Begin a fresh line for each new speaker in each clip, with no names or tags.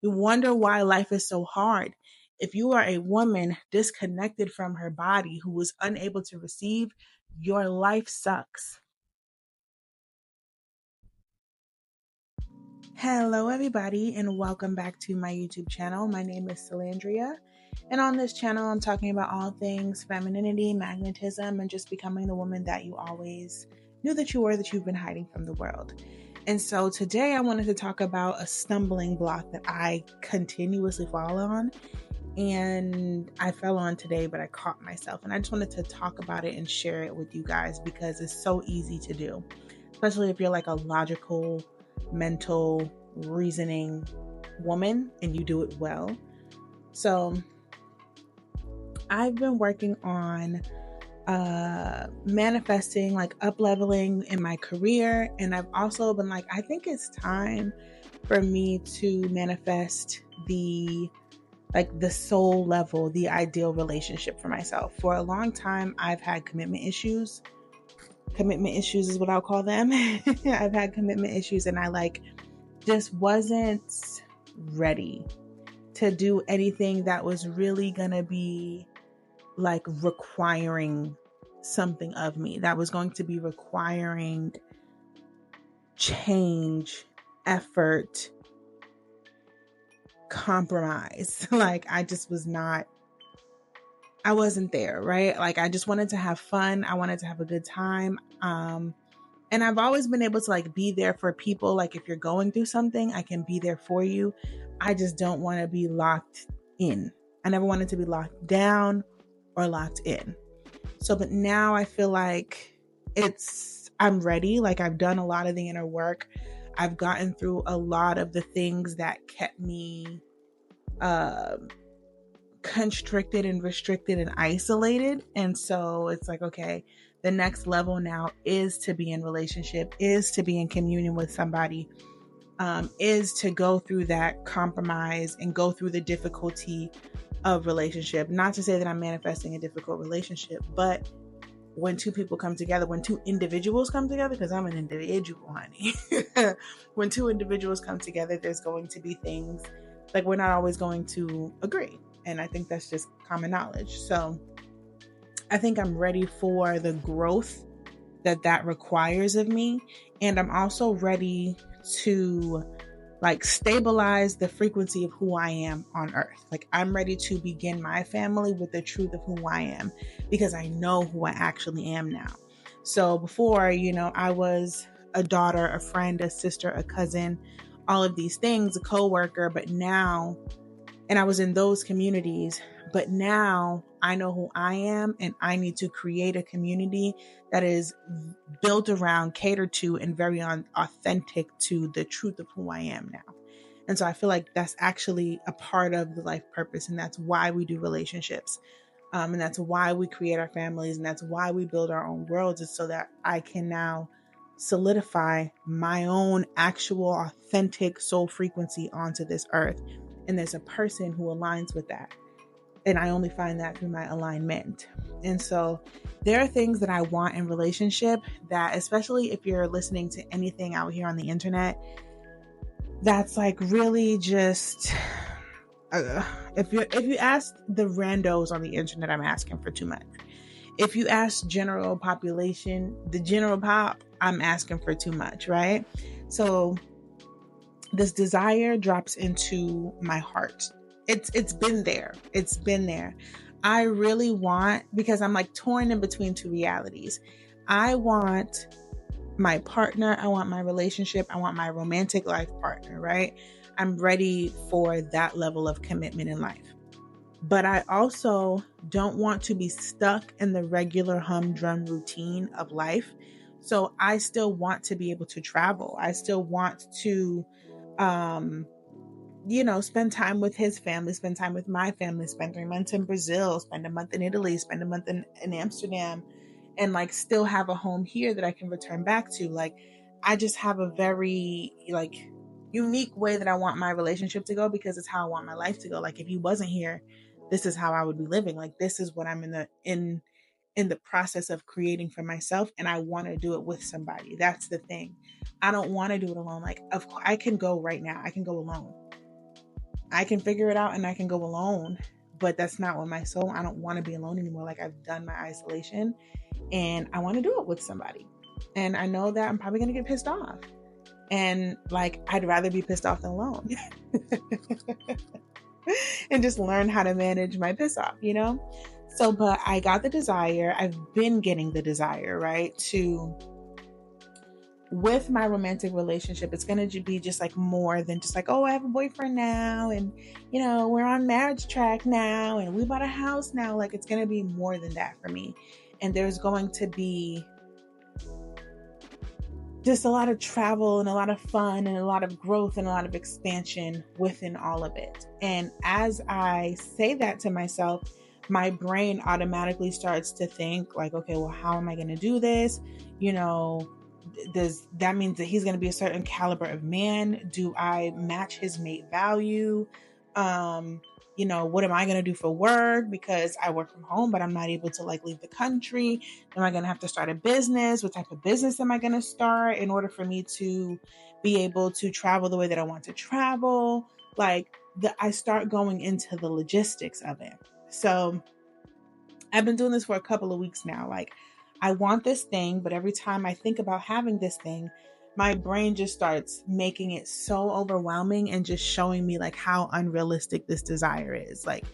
You wonder why life is so hard. If you are a woman disconnected from her body who was unable to receive, your life sucks. Hello, everybody, and welcome back to my YouTube channel. My name is Salandria, and on this channel, I'm talking about all things femininity, magnetism, and just becoming the woman that you always knew that you were, that you've been hiding from the world. And so today, I wanted to talk about a stumbling block that I continuously fall on, and I fell on today, but I caught myself, and I just wanted to talk about it and share it with you guys because it's so easy to do, especially if you're like a logical, mental, reasoning woman and you do it well. So I've been working on manifesting, like up leveling in my career, and I've also been like, I think it's time for me to manifest the soul level, the ideal relationship for myself. For a long time, I've had commitment issues. Commitment issues is what I'll call them. I've had commitment issues, and I just wasn't ready to do anything that was really gonna be requiring something of me, that was going to be requiring change, effort, compromise. I wasn't there, right? I just wanted to have fun. I wanted to have a good time. And I've always been able to be there for people. If you're going through something, I can be there for you. I just don't want to be locked in. I never wanted to be locked down or locked in. So, but now I feel like I'm ready. I've done a lot of the inner work. I've gotten through a lot of the things that kept me constricted and restricted and isolated. And so it's okay, the next level now is to be in relationship, is to be in communion with somebody, is to go through that compromise and go through the difficulty of relationship. Not to say that I'm manifesting a difficult relationship, but when two people come together, when two individuals come together, because I'm an individual, honey. When two individuals come together, there's going to be things we're not always going to agree. And I think that's just common knowledge. So I think I'm ready for the growth that requires of me. And I'm also ready to stabilize the frequency of who I am on earth. I'm ready to begin my family with the truth of who I am, because I know who I actually am now. So before, I was a daughter, a friend, a sister, a cousin, all of these things, a coworker, but now, and I was in those communities, but now I know who I am, and I need to create a community that is built around, catered to, and very authentic to the truth of who I am now. And so I feel like that's actually a part of the life purpose, and that's why we do relationships. And that's why we create our families, and that's why we build our own worlds, is so that I can now solidify my own actual authentic soul frequency onto this earth. And there's a person who aligns with that. And I only find that through my alignment. And so there are things that I want in relationship that, especially if you're listening to anything out here on the internet, that's really just, if you ask the randos on the internet, I'm asking for too much. If you ask general population, the general pop, I'm asking for too much, right? So this desire drops into my heart. It's been there. It's been there. I really want, because I'm torn in between two realities. I want my partner. I want my relationship. I want my romantic life partner, right? I'm ready for that level of commitment in life. But I also don't want to be stuck in the regular humdrum routine of life. So I still want to be able to travel. I still want to, spend time with his family, spend time with my family, spend 3 months in Brazil, spend a month in Italy, spend a month in Amsterdam, and still have a home here that I can return back to. I just have a very unique way that I want my relationship to go, because it's how I want my life to go. If he wasn't here, this is how I would be living. This is what I'm in the process of creating for myself, and I want to do it with somebody. That's the thing. I don't want to do it alone. Of course, I can go right now. I can go alone. I can figure it out and I can go alone. But that's not what my soul, I don't want to be alone anymore. Like, I've done my isolation and I want to do it with somebody. And I know that I'm probably going to get pissed off. And like, I'd rather be pissed off than alone. And just learn how to manage my piss off, you know? So, but I got the desire. I've been getting the desire, right? With my romantic relationship, it's going to be just like more than just like, oh, I have a boyfriend now. And, you know, we're on marriage track now. And we bought a house now. Like, it's going to be more than that for me. And there's going to be just a lot of travel and a lot of fun and a lot of growth and a lot of expansion within all of it. And as I say that to myself, my brain automatically starts to think like, okay, well, how am I going to do this? You know, does that mean that he's going to be a certain caliber of man? Do I match his mate value? You know, what am I going to do for work? Because I work from home, but I'm not able to like leave the country. Am I going to have to start a business? What type of business am I going to start in order for me to be able to travel the way that I want to travel? Like, I start going into the logistics of it. So I've been doing this for a couple of weeks now. Like, I want this thing, but every time I think about having this thing, my brain just starts making it so overwhelming and just showing me like how unrealistic this desire is. Like,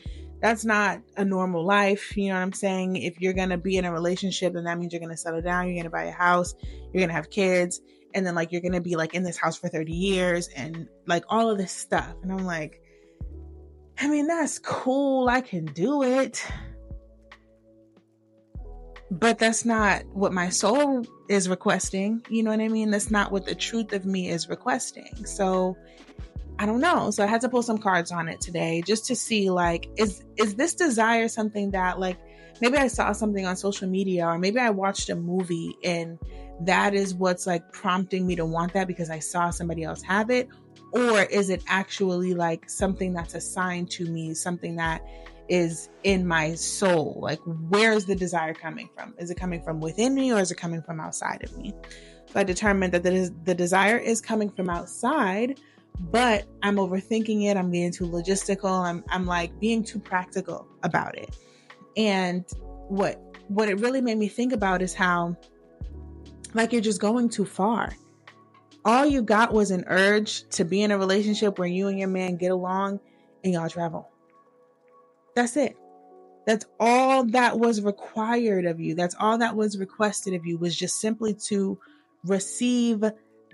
that's not a normal life. You know what I'm saying? If you're going to be in a relationship, then that means you're going to settle down. You're going to buy a house. You're going to have kids. And then like, you're going to be like in this house for 30 years and like all of this stuff. And I'm like, I mean, that's cool. I can do it. But that's not what my soul is requesting. You know what I mean? That's not what the truth of me is requesting. So I don't know. So I had to pull some cards on it today just to see like, is this desire something that like, maybe I saw something on social media or maybe I watched a movie and that is what's like prompting me to want that because I saw somebody else have it? Or is it actually like something that's assigned to me, something that is in my soul? Like, where is the desire coming from? Is it coming from within me or is it coming from outside of me? So I determined that the desire is coming from outside, but I'm overthinking it. I'm being too logistical. I'm like being too practical about it. And what it really made me think about is how like you're just going too far. All you got was an urge to be in a relationship where you and your man get along and y'all travel. That's it. That's all that was required of you. That's all that was requested of you, was just simply to receive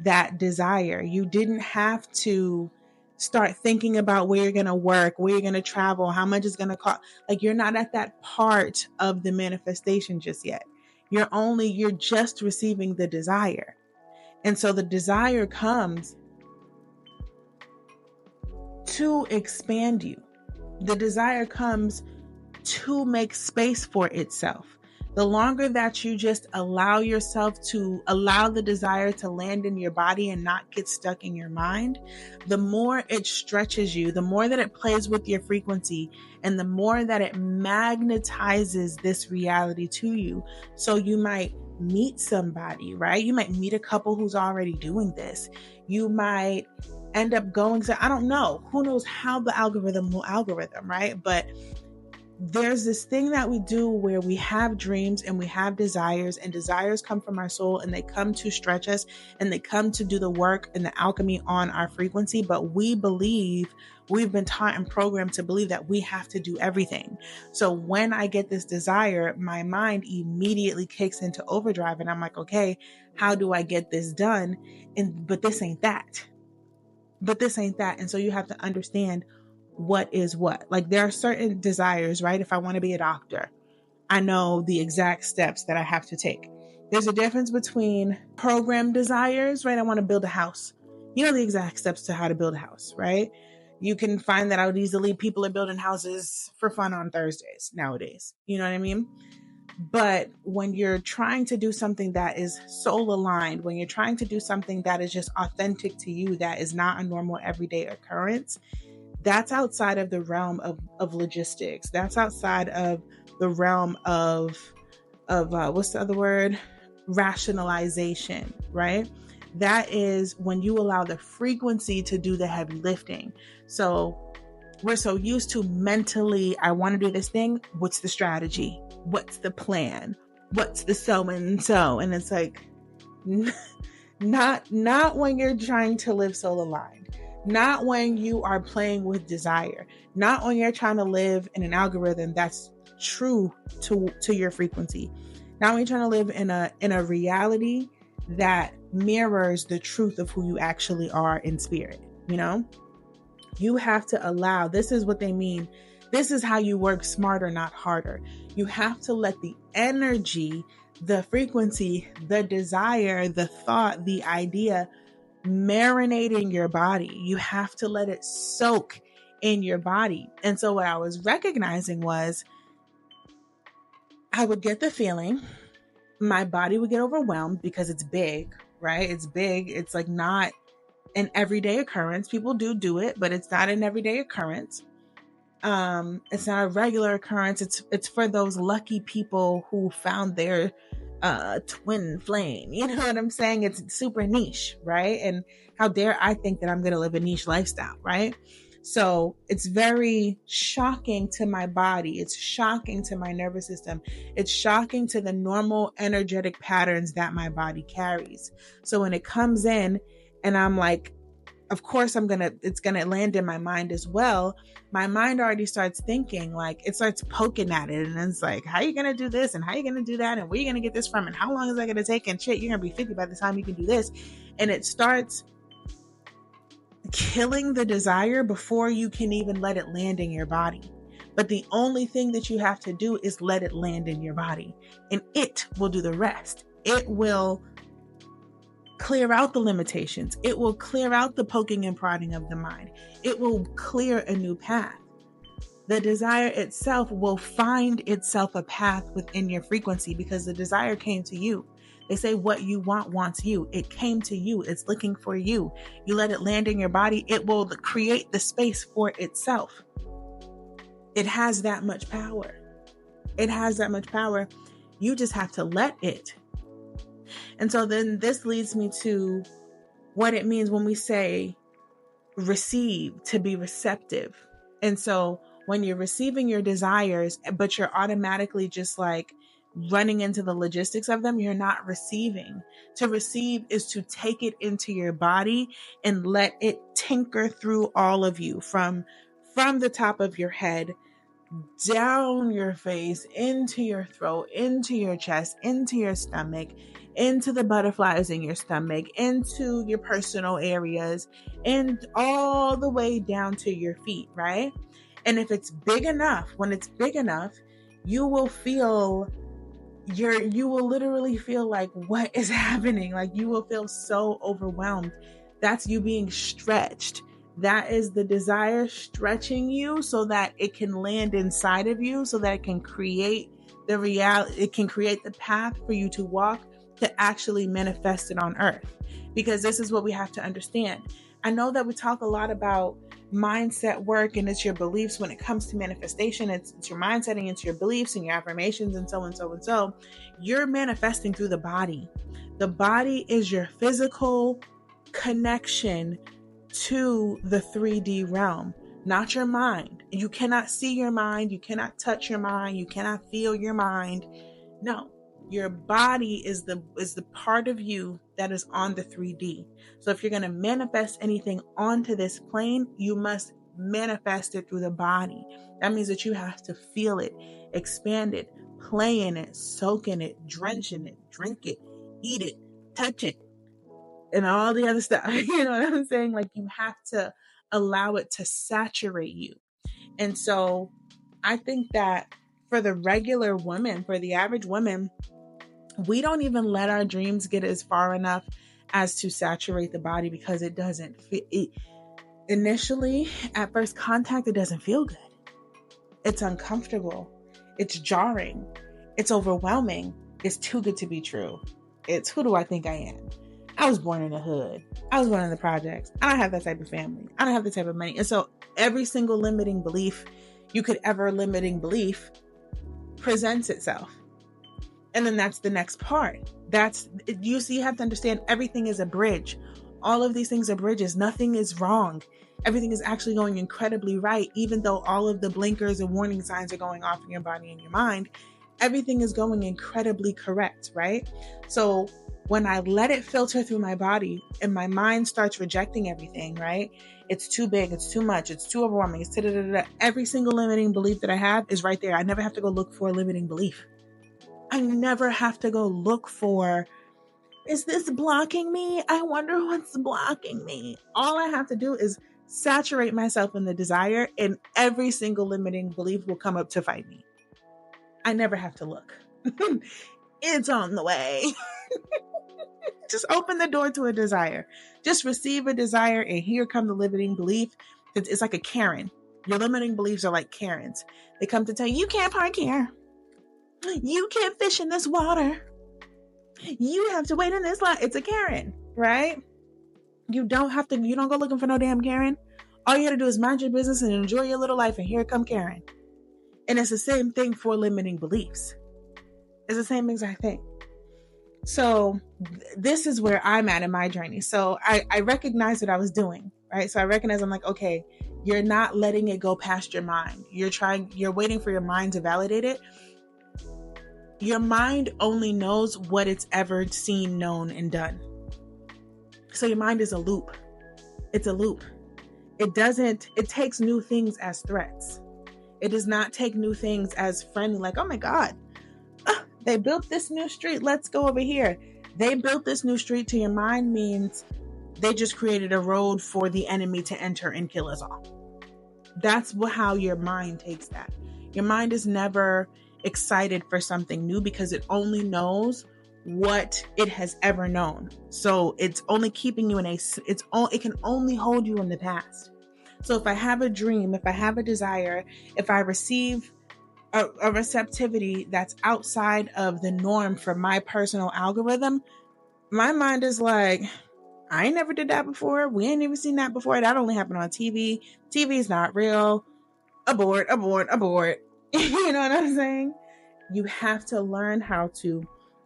that desire. You didn't have to start thinking about where you're going to work, where you're going to travel, how much it's going to cost. Like, you're not at that part of the manifestation just yet. You're just receiving the desire. And so the desire comes to expand you. The desire comes to make space for itself. The longer that you just allow yourself to allow the desire to land in your body and not get stuck in your mind, the more it stretches you, the more that it plays with your frequency, and the more that it magnetizes this reality to you. So you might meet somebody, right? You might meet a couple who's already doing this. You might end up going to, I don't know, who knows how the algorithm will algorithm, right? But there's this thing that we do where we have dreams and we have desires, and desires come from our soul and they come to stretch us and they come to do the work and the alchemy on our frequency. But we've been taught and programmed to believe that we have to do everything. So when I get this desire, my mind immediately kicks into overdrive and I'm like, okay, how do I get this done? But this ain't that. And so you have to understand what is what. Like, there are certain desires, right? If I want to be a doctor, I know the exact steps that I have to take. There's a difference between program desires, right? I want to build a house. You know the exact steps to how to build a house, right? You can find that out easily. People are building houses for fun on Thursdays nowadays. You know what I mean? But when you're trying to do something that is soul aligned, when you're trying to do something that is just authentic to you, that is not a normal everyday occurrence, that's outside of the realm of logistics. That's outside of the realm of what's the other word? Rationalization, right? That is when you allow the frequency to do the heavy lifting. So We're so used to mentally, I want to do this thing. What's the strategy? What's the plan? What's the so and so? And it's like, not when you're trying to live soul aligned, not when you are playing with desire, not when you're trying to live in an algorithm that's true to your frequency, not when you're trying to live in a reality that mirrors the truth of who you actually are in spirit. You have to allow, this is what they mean. This is how you work smarter, not harder. You have to let the energy, the frequency, the desire, the thought, the idea marinate in your body. You have to let it soak in your body. And so what I was recognizing was I would get the feeling, my body would get overwhelmed because it's big, right? It's big. It's like not an everyday occurrence. People do it, but it's not an everyday occurrence. It's not a regular occurrence. It's for those lucky people who found their twin flame. You know what I'm saying? It's super niche, right? And how dare I think that I'm going to live a niche lifestyle, right? So it's very shocking to my body. It's shocking to my nervous system. It's shocking to the normal energetic patterns that my body carries. So when it comes in and I'm like, of course it's going to land in my mind as well. My mind already starts thinking, like it starts poking at it. And it's like, how are you going to do this? And how are you going to do that? And where are you going to get this from? And how long is that going to take? And shit, you're going to be 50 by the time you can do this. And it starts killing the desire before you can even let it land in your body. But the only thing that you have to do is let it land in your body, and it will do the rest. It will clear out the limitations. It will clear out the poking and prodding of the mind. It will clear a new path. The desire itself will find itself a path within your frequency because the desire came to you. They say what you want wants you. It came to you. It's looking for you. You let it land in your body. It will create the space for itself. It has that much power. It has that much power. You just have to let it. And so then this leads me to what it means when we say receive, to be receptive. And so when you're receiving your desires, but you're automatically just like running into the logistics of them, you're not receiving. To receive is to take it into your body and let it tinker through all of you from the top of your head, down your face, into your throat, into your chest, into your stomach, into the butterflies in your stomach, into your personal areas, and all the way down to your feet, right? And if it's big enough, when it's big enough, you will literally feel like, what is happening? Like you will feel so overwhelmed. That's you being stretched. That is the desire stretching you so that it can land inside of you, so that it can create the reality, it can create the path for you to walk to actually manifest it on earth. Because this is what we have to understand. I know that we talk a lot about mindset work and it's your beliefs when it comes to manifestation. It's your mindset and it's your beliefs and your affirmations and so and so and so. You're manifesting through the body. The body is your physical connection to the 3D realm, not your mind. You cannot see your mind. You cannot touch your mind. You cannot feel your mind. No, your body is the part of you that is on the 3D. So if you're going to manifest anything onto this plane, you must manifest it through the body. That means that you have to feel it, expand it, play in it, soak in it, drench in it, drink it, eat it, touch it, and all the other stuff. You know what I'm saying? Like you have to allow it to saturate you. And so I think that for the regular woman, for the average woman, we don't even let our dreams get as far enough as to saturate the body because it doesn't fit. Initially, at first contact, it doesn't feel good. It's uncomfortable. It's jarring. It's overwhelming. It's too good to be true. It's who do I think I am? I was born in the hood. I was born in the projects. I don't have that type of family. I don't have the type of money. And so every single limiting belief you could ever limiting belief presents itself. And then that's the next part. You have to understand everything is a bridge. All of these things are bridges. Nothing is wrong. Everything is actually going incredibly right, even though all of the blinkers and warning signs are going off in your body and your mind. Everything is going incredibly correct, right? So when I let it filter through my body and my mind starts rejecting everything, right? It's too big, it's too much, it's too overwhelming, it's da-da-da-da. Every single limiting belief that I have is right there. I never have to go look for a limiting belief. I never have to go look for, is this blocking me? I wonder what's blocking me. All I have to do is saturate myself in the desire, and every single limiting belief will come up to fight me. I never have to look. It's on the way. Just open the door to a desire. Just receive a desire, and here come the limiting belief. It's like a Karen. Your limiting beliefs are like Karens. They come to tell you, you can't park here. You can't fish in this water. You have to wait in this line. It's a Karen, right? You don't go looking for no damn Karen. All you got to do is mind your business and enjoy your little life, and here come Karen. And it's the same thing for limiting beliefs. It's the same exact thing. So this is where I'm at in my journey. So I recognize what I was doing, right? So I recognize, I'm like, okay, you're not letting it go past your mind. You're waiting for your mind to validate it. Your mind only knows what it's ever seen, known, and done. So your mind is a loop. It's a loop. It takes new things as threats. It does not take new things as friendly, like, oh my God, they built this new street. Let's go over here. They built this new street, to your mind means they just created a road for the enemy to enter and kill us all. That's how your mind takes that. Your mind is never excited for something new because it only knows what it has ever known. So it's only keeping you it can only hold you in the past. So if I have a dream, if I have a desire, if I receive a receptivity that's outside of the norm for my personal algorithm, my mind is like, I ain't never did that before. We ain't even seen that before. That only happened on TV. TV is not real. Abort. You know what I'm saying? You have to learn how to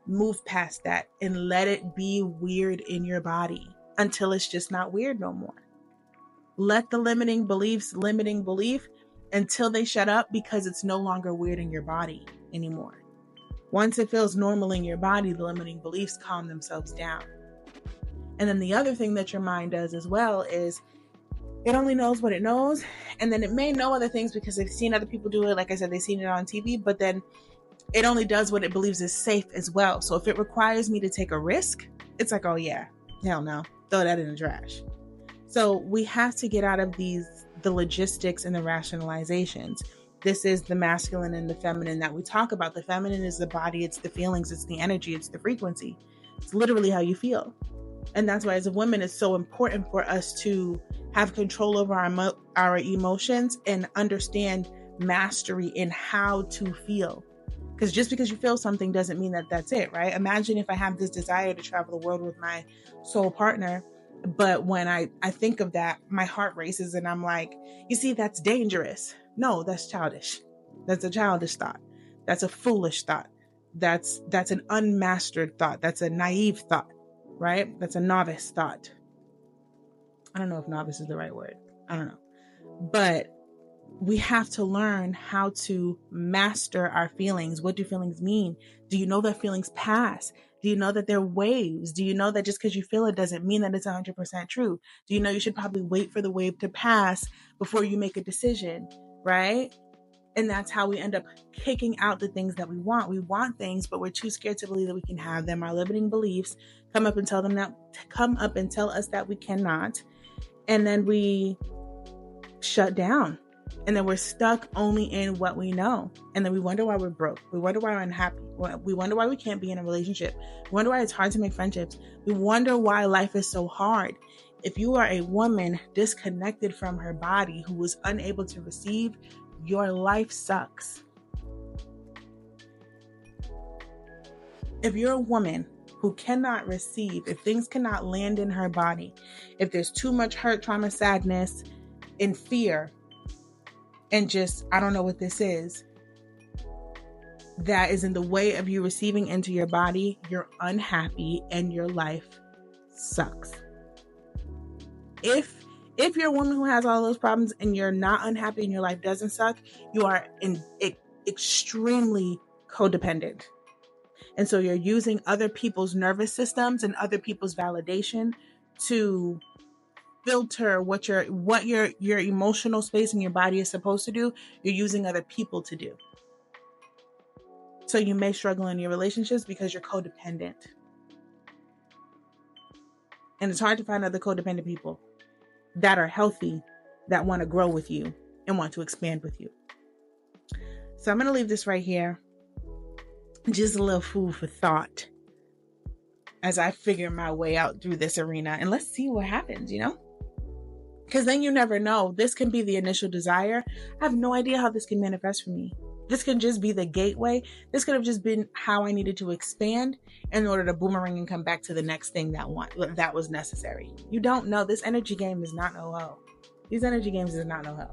move past that and let it be weird in your body until it's just not weird no more. Let the limiting belief until they shut up, because it's no longer weird in your body anymore. Once it feels normal in your body, the limiting beliefs calm themselves down. And then the other thing that your mind does as well is it only knows what it knows. And then it may know other things because they've seen other people do it. Like I said, they've seen it on TV, but then it only does what it believes is safe as well. So if it requires me to take a risk, it's like, oh yeah, hell no, throw that in the trash. So we have to get out of the logistics and the rationalizations. This is the masculine and the feminine that we talk about. The feminine is the body, it's the feelings, it's the energy, it's the frequency. It's literally how you feel. And that's why as a woman, it's so important for us to have control over our emotions and understand mastery in how to feel. Because just because you feel something doesn't mean that that's it, right? Imagine if I have this desire to travel the world with my soul partner, but when I think of that, my heart races and I'm like, you see, that's dangerous. No, that's childish. That's a childish thought. That's a foolish thought. That's an unmastered thought. That's a naive thought, right? That's a novice thought. I don't know if novice is the right word. I don't know. But we have to learn how to master our feelings. What do feelings mean? Do you know that feelings pass? Do you know that they're waves? Do you know that just because you feel it doesn't mean that it's 100% true? Do you know you should probably wait for the wave to pass before you make a decision, right? And that's how we end up kicking out the things that we want. We want things, but we're too scared to believe that we can have them. Our limiting beliefs come up and tell us that we cannot. And then we shut down. And then we're stuck only in what we know. And then we wonder why we're broke. We wonder why we're unhappy. We wonder why we can't be in a relationship. We wonder why it's hard to make friendships. We wonder why life is so hard. If you are a woman disconnected from her body who was unable to receive, your life sucks. If you're a woman who cannot receive, if things cannot land in her body, if there's too much hurt, trauma, sadness, and fear, and just, I don't know what this is, that is in the way of you receiving into your body, you're unhappy and your life sucks. If If you're a woman who has all those problems and you're not unhappy and your life doesn't suck, you are extremely codependent. And so you're using other people's nervous systems and other people's validation to filter what your emotional space in your body is supposed to do. You're using other people to do. So you may struggle in your relationships because you're codependent. And it's hard to find other codependent people that are healthy, that want to grow with you and want to expand with you. So I'm going to leave this right here. Just a little food for thought as I figure my way out through this arena. And let's see what happens, Because then you never know. This can be the initial desire. I have no idea how this can manifest for me. This can just be the gateway. This could have just been how I needed to expand in order to boomerang and come back to the next thing that was necessary. You don't know. This energy game is not no-ho. These energy games is not no-ho.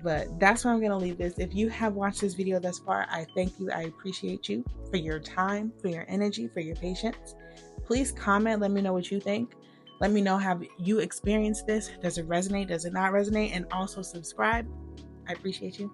But that's where I'm going to leave this. If you have watched this video thus far, I thank you. I appreciate you for your time, for your energy, for your patience. Please comment. Let me know what you think. Let me know, have you experienced this? Does it resonate? Does it not resonate? And also subscribe. I appreciate you.